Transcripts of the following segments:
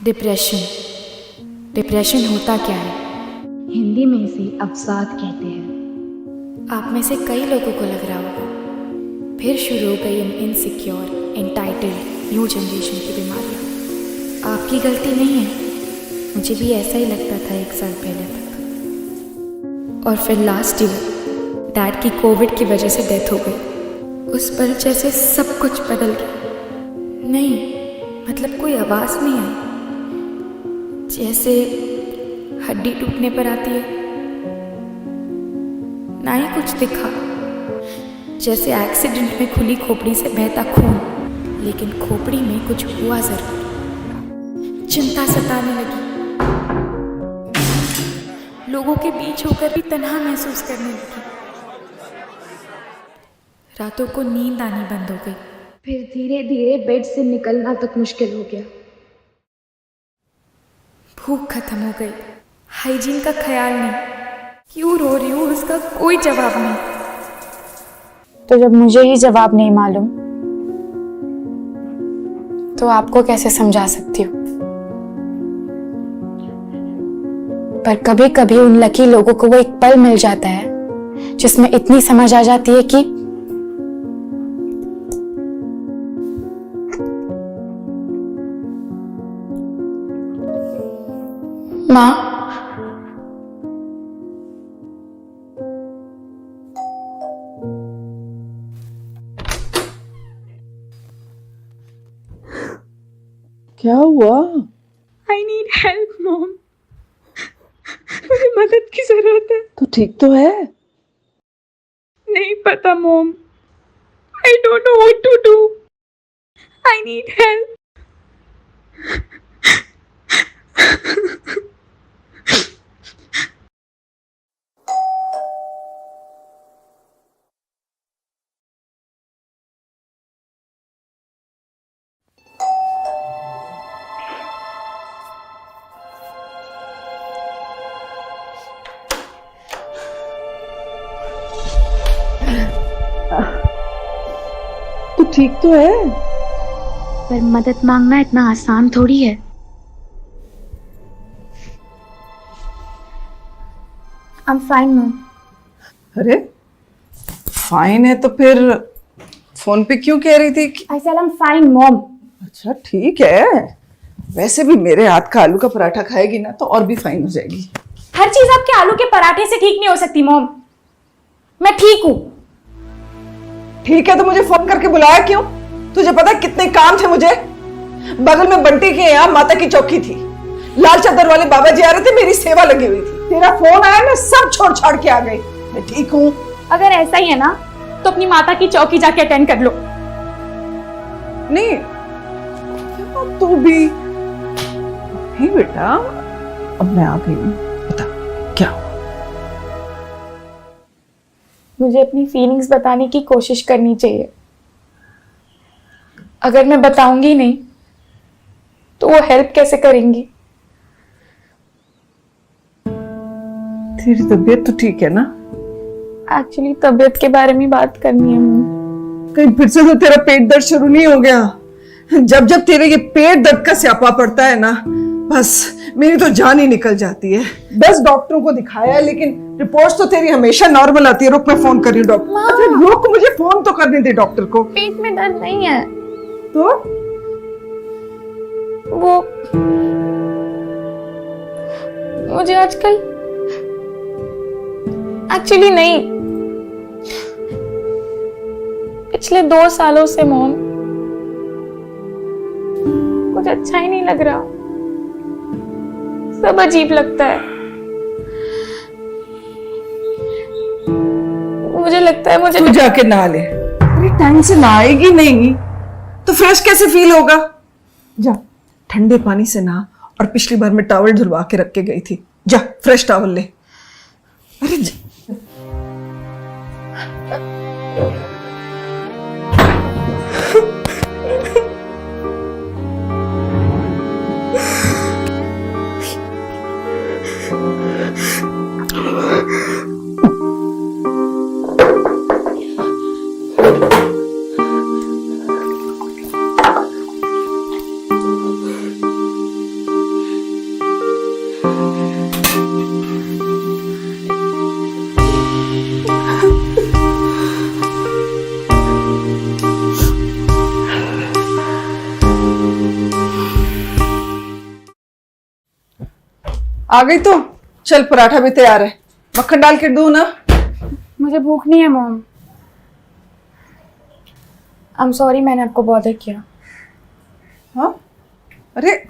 Depression होता क्या है? हिंदी में इसे अवसाद कहते हैं। आप में से कई लोगों को लग रहा होगा फिर शुरू हो गई इन इनसिक्योर, एंटाइटल्ड न्यू जनरेशन की बीमारियाँ। आपकी गलती नहीं है, मुझे भी ऐसा ही लगता था 1 साल पहले तक। और फिर लास्ट ईयर डैड की कोविड की वजह से डेथ हो गई। उस पल जैसे सब कुछ बदल गया। नहीं मतलब कोई आवाज़ नहीं आई, जैसे हड्डी टूटने पर आती है। ना ही कुछ दिखा, जैसे एक्सीडेंट में खुली खोपड़ी से बहता खून, लेकिन खोपड़ी में कुछ हुआ जरूर। चिंता सताने लगी, लोगों के बीच होकर भी तन्हा महसूस करने लगी। रातों को नींद आनी बंद हो गई। फिर धीरे धीरे बेड से निकलना तक मुश्किल हो गया। भूख खत्म हो गई, हाइजीन का ख्याल नहीं। क्यों रो रही हूँ उसका कोई जवाब नहीं। तो जब मुझे ही जवाब नहीं मालूम तो आपको कैसे समझा सकती हूँ? पर कभी कभी उन लकी लोगों को वो एक पल मिल जाता है जिसमें इतनी समझ आ जाती है कि माँ, क्या हुआ? I need help, Mom. मुझे मदद की जरूरत है। तो ठीक तो है? नहीं पता, Mom. I don't know what to do. I need help. तो ठीक तो है? पर मदद मांगना इतना आसान थोड़ी है। I'm fine, Mom. अरे फाइन है तो फिर फोन पे क्यों कह रही थी कि... I said I'm fine, Mom. अच्छा ठीक है, वैसे भी मेरे हाथ का आलू का पराठा खाएगी ना तो और भी फाइन हो जाएगी। हर चीज आपके आलू के पराठे से ठीक नहीं हो सकती, मॉम। मैं ठीक हूँ। ठीक है तो मुझे फोन करके बुलाया क्यों? तुझे पता है कितने काम थे मुझे? बगल में बंटी के यहाँ माता की चौकी थी, लाल चादर वाले बाबा जी आ रहे थे, मेरी सेवा लगी हुई थी। तेरा फोन आया, मैं सब छोड़ छाड़ के आ गई। मैं ठीक हूँ। अगर ऐसा ही है ना तो अपनी माता की चौकी जाके अटेंड कर लो। नहीं तू भी नहीं बेटा, अब मैं आ गई हूँ। बता क्या हुआ? मुझे अपनी फीलिंग्स बताने की कोशिश करनी चाहिए। अगर मैं बताऊंगी नहीं तो वो हेल्प कैसे करेंगी? तेरी तबीयत तो ठीक है ना? एक्चुअली तबीयत के बारे में बात करनी है मम्मी। कहीं फिर से तो तेरा पेट दर्द शुरू नहीं हो गया? जब जब तेरे ये पेट दर्द का स्यापा पड़ता है ना, बस मेरी तो जान ही निकल जाती है। 10 डॉक्टरों को दिखाया है लेकिन रिपोर्ट्स तो तेरी हमेशा नॉर्मल आती है। रुक मैं फोन कर रही हूँ डॉक्टर। अच्छा रुक, मुझे फोन तो करने दे डॉक्टर को। पेट में दर्द नहीं है तो वो मुझे आजकल एक्चुअली नहीं, पिछले 2 सालों से मॉम कुछ अच्छा ही नहीं लग रहा। सब अजीब लगता है। मुझे लगता है मुझे तू जाके नहा ले। अरे टाइम से नहाएगी नहीं तो फ्रेश कैसे फील होगा? जा ठंडे पानी से नहा, और पिछली बार मैं टॉवल धुलवा के रख के गई थी। जा फ्रेश टॉवल ले। अरे आ गई तो चल, पराठा भी तैयार है, मक्खन डाल के दूं ना? मुझे भूख नहीं है मॉम। आई एम सॉरी मैंने आपको बॉदर किया। हाँ, अरे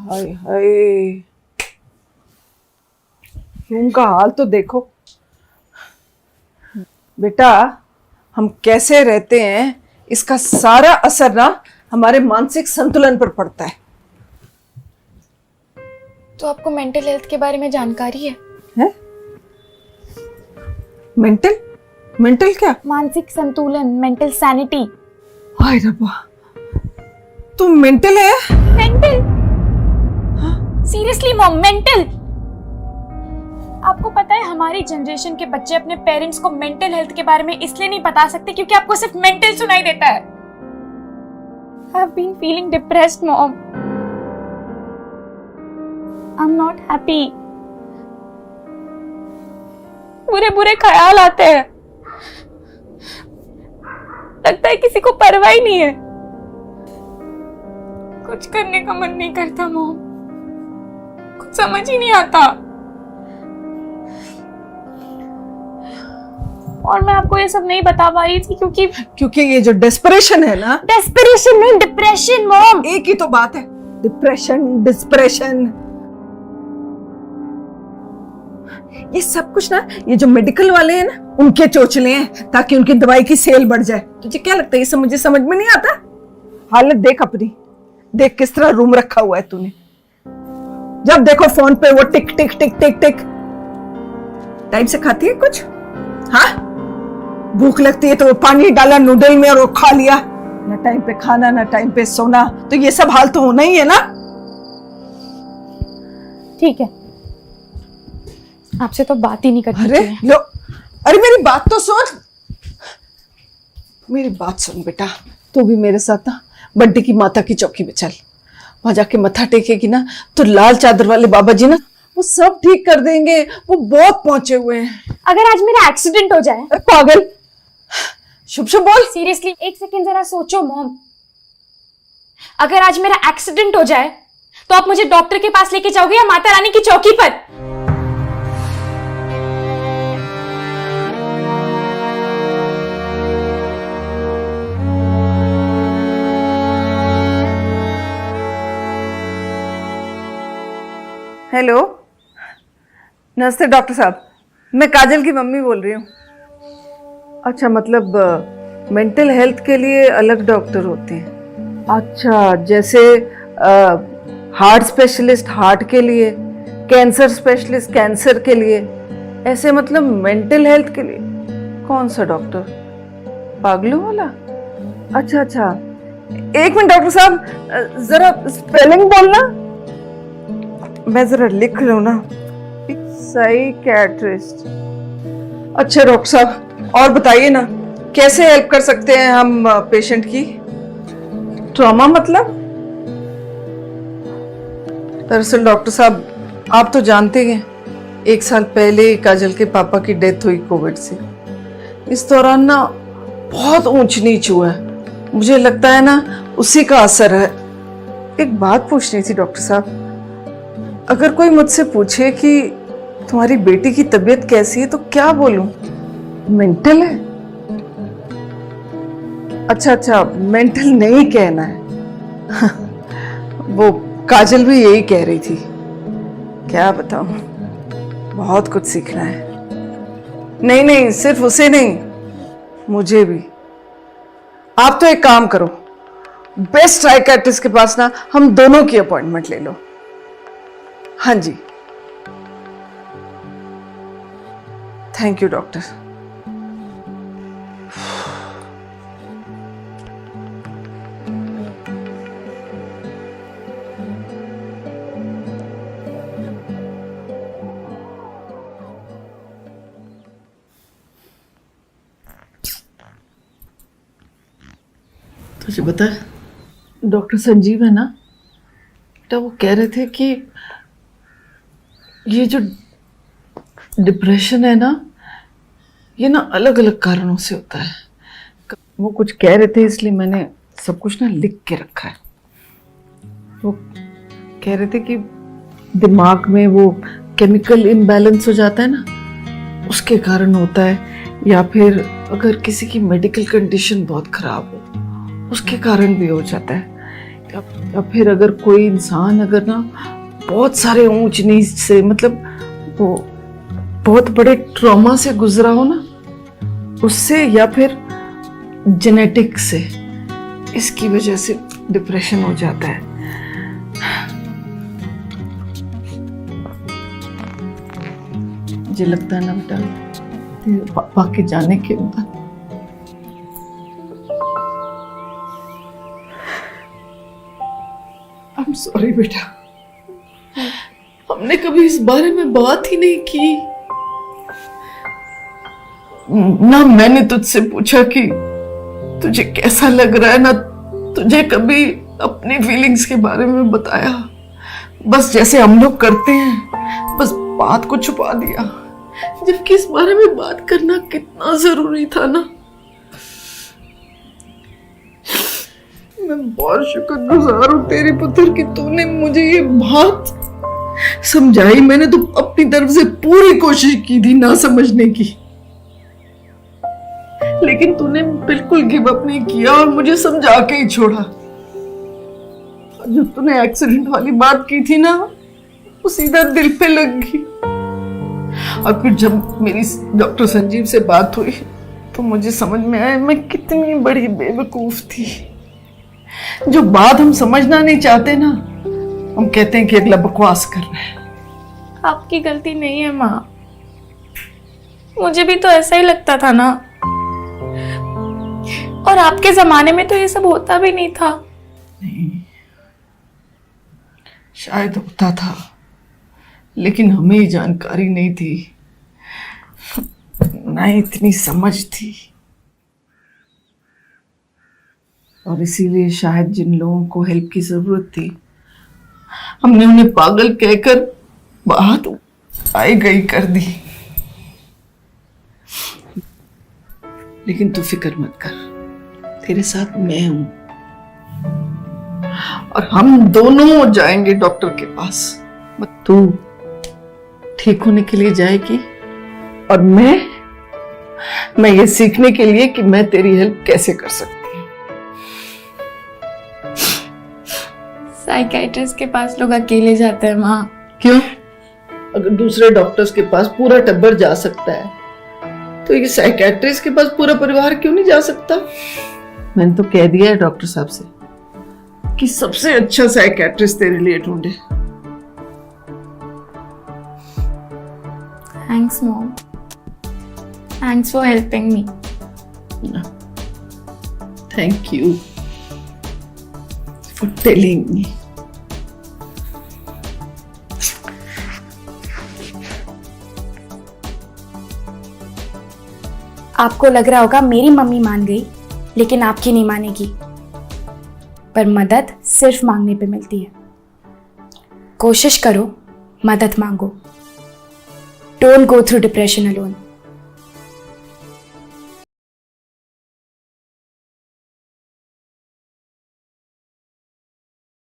हाय हाय, रूम का हाल तो देखो बेटा। हम कैसे रहते हैं इसका सारा असर ना हमारे मानसिक संतुलन पर पड़ता है। तो आपको मेंटल हेल्थ के बारे में जानकारी है? मेंटल मेंटल क्या? मानसिक संतुलन, मेंटल सैनिटी। हाय रब्बा, तू मेंटल है? मेंटल? Seriously mom, mental? आपको पता है हमारी जनरेशन के बच्चे अपने पेरेंट्स को मेंटल हेल्थ के बारे में इसलिए नहीं बता सकते क्योंकि आपको सिर्फ मेंटल सुनाई देता है। I've been feeling depressed, mom. I'm not happy. बुरे बुरे ख्याल आते हैं, लगता है किसी को परवाह ही नहीं है। कुछ करने का मन नहीं करता मॉम, कुछ समझ ही नहीं आता। और मैं आपको ये सब नहीं बता पा रही थी क्योंकि ये जो डेस्परेशन है ना, डेस्परेशन नहीं, डिप्रेशन मॉम। एक ही तो बात है, डिप्रेशन डिस्प्रेशन। ये सब कुछ ना ये जो मेडिकल वाले हैं ना उनके चोचले हैं ताकि उनकी दवाई की सेल बढ़ जाए। तुझे क्या लगता है ये सब मुझे समझ में नहीं आता? हालत देख अपनी, देख किस तरह रूम रखा हुआ है तूने। जब देखो फोन पे वो टिक टिक टिक टिक टिक। टाइम से खाती है कुछ? हाँ, भूख लगती है तो वो पानी डाला नूडल में और वो खा लिया। ना टाइम पे खाना ना टाइम पे सोना, तो ये सब हाल तो होना ही है ना। ठीक है, आपसे तो बात ही नहीं करनी अरे चाहिए। लो, अरे मेरी बात तो सुन, मेरी बात सुन बेटा। तू भी मेरे साथ ना बंटी की माता की चौकी पे चल, वहां जाके मत्था टेकेगी ना तो लाल चादर वाले बाबा जी ना वो सब ठीक कर देंगे। वो बहुत पहुंचे हुए हैं। अगर आज मेरा एक्सीडेंट हो जाए? अरे पागल, शुभ शुभ बोल। सीरियसली एक सेकेंड जरा सोचो मॉम, अगर आज मेरा एक्सीडेंट हो जाए तो आप मुझे डॉक्टर के पास लेके जाओगे या माता रानी की चौकी पर? हेलो, नमस्ते डॉक्टर साहब, मैं काजल की मम्मी बोल रही हूँ। अच्छा, मतलब मेंटल हेल्थ के लिए अलग डॉक्टर होते हैं? अच्छा, जैसे हार्ट स्पेशलिस्ट हार्ट के लिए, कैंसर स्पेशलिस्ट कैंसर के लिए, ऐसे मतलब मेंटल हेल्थ के लिए कौन सा डॉक्टर? पागलों वाला? अच्छा अच्छा, एक मिनट डॉक्टर साहब, जरा स्पेलिंग बोलना, मैं जरा लिख लूं ना। साइकियाट्रिस्ट। अच्छा डॉक्टर साहब, और बताइए ना कैसे हेल्प कर सकते हैं हम पेशेंट की? ट्रॉमा मतलब? दरअसल डॉक्टर साहब आप तो जानते हैं 1 साल पहले काजल के पापा की डेथ हुई कोविड से। इस दौरान ना बहुत ऊंच नीच हुआ है, मुझे लगता है ना उसी का असर है। एक बात पूछनी थी डॉक्टर साहब, अगर कोई मुझसे पूछे कि तुम्हारी बेटी की तबीयत कैसी है तो क्या बोलूं? मेंटल है? अच्छा अच्छा, मेंटल नहीं कहना है। वो काजल भी यही कह रही थी। क्या बताऊं, बहुत कुछ सीखना है। नहीं नहीं, सिर्फ उसे नहीं, मुझे भी। आप तो एक काम करो, बेस्ट साइकियाट्रिस्ट के पास ना हम दोनों की अपॉइंटमेंट ले लो। हाँ जी, थैंक यू डॉक्टर। तुझे पता है, डॉक्टर संजीव है ना बेटा, वो कह रहे थे कि ये जो डिप्रेशन है ना, ये ना अलग अलग कारणों से होता है। वो कुछ कह रहे थे, इसलिए मैंने सब कुछ ना लिख के रखा है। वो कह रहे थे कि दिमाग में वो केमिकल इम्बैलेंस हो जाता है ना, उसके कारण होता है, या फिर अगर किसी की मेडिकल कंडीशन बहुत खराब हो उसके कारण भी हो जाता है, या फिर अगर कोई इंसान अगर ना बहुत सारे ऊंच नीच से, मतलब वो बहुत बड़े ट्रॉमा से गुजरा हो ना, उससे, या फिर जेनेटिक से, इसकी वजह से डिप्रेशन हो जाता है। मुझे लगता है ना बेटा, तेरे पापा के जाने के बाद I'm sorry बेटा, हमने कभी इस बारे में बात ही नहीं की। ना मैंने तुझसे पूछा कि तुझे कैसा लग रहा है, ना तुझे कभी अपनी फीलिंग्स के बारे में बताया। बस जैसे हम लोग करते हैं, बस बात को छुपा दिया, जबकि इस बारे में बात करना कितना जरूरी था ना। मैं बहुत शुक्रगुजार हूँ तेरे पुत्र कि तूने मुझे ये बात समझाई। मैंने तो अपनी तरफ से पूरी कोशिश की थी ना समझने की, लेकिन तूने बिल्कुल गिव अप नहीं किया और मुझे समझा के ही छोड़ा। जो तूने एक्सीडेंट वाली बात की थी ना, वो सीधा दिल पे लग गई। और फिर जब मेरी डॉक्टर संजीव से बात हुई तो मुझे समझ में आया मैं कितनी बड़ी बेवकूफ थी। जो बात हम समझना नहीं चाहते ना, हम कहते हैं कि अगला बकवास कर रहा है। आपकी गलती नहीं है माँ, मुझे भी तो ऐसा ही लगता था ना, और आपके जमाने में तो ये सब होता भी नहीं था। नहीं, शायद होता था, लेकिन हमें ही जानकारी नहीं थी, ना इतनी समझ थी। और इसीलिए शायद जिन लोगों को हेल्प की जरूरत थी, हमने उन्हें पागल कहकर बात आई गई कर दी। लेकिन तू फिक्र मत कर, तेरे साथ मैं हूं, और हम दोनों जाएंगे डॉक्टर के पास। तू ठीक होने के लिए जाएगी, और मैं ये सीखने के लिए कि मैं तेरी हेल्प कैसे कर सकती हूँ। साइकियाट्रिस्ट के पास लोग अकेले जाते हैं माँ। क्यों? अगर दूसरे डॉक्टर्स के पास पूरा टब्बर जा सकता है, तो ये साइकियाट्रिस्ट के पास पूरा परिवार क्यों नहीं जा सकता? मैंने तो कह दिया है डॉक्टर साहब से कि सबसे अच्छा साइकियाट्रिस्ट तेरे लिए ढूंढे। Thanks mom, thanks for helping me. Thank you for telling me. आपको लग रहा होगा मेरी मम्मी मान गई, लेकिन आपकी नहीं मानेगी। पर मदद सिर्फ मांगने पे मिलती है। कोशिश करो, मदद मांगो। Don't go through depression alone.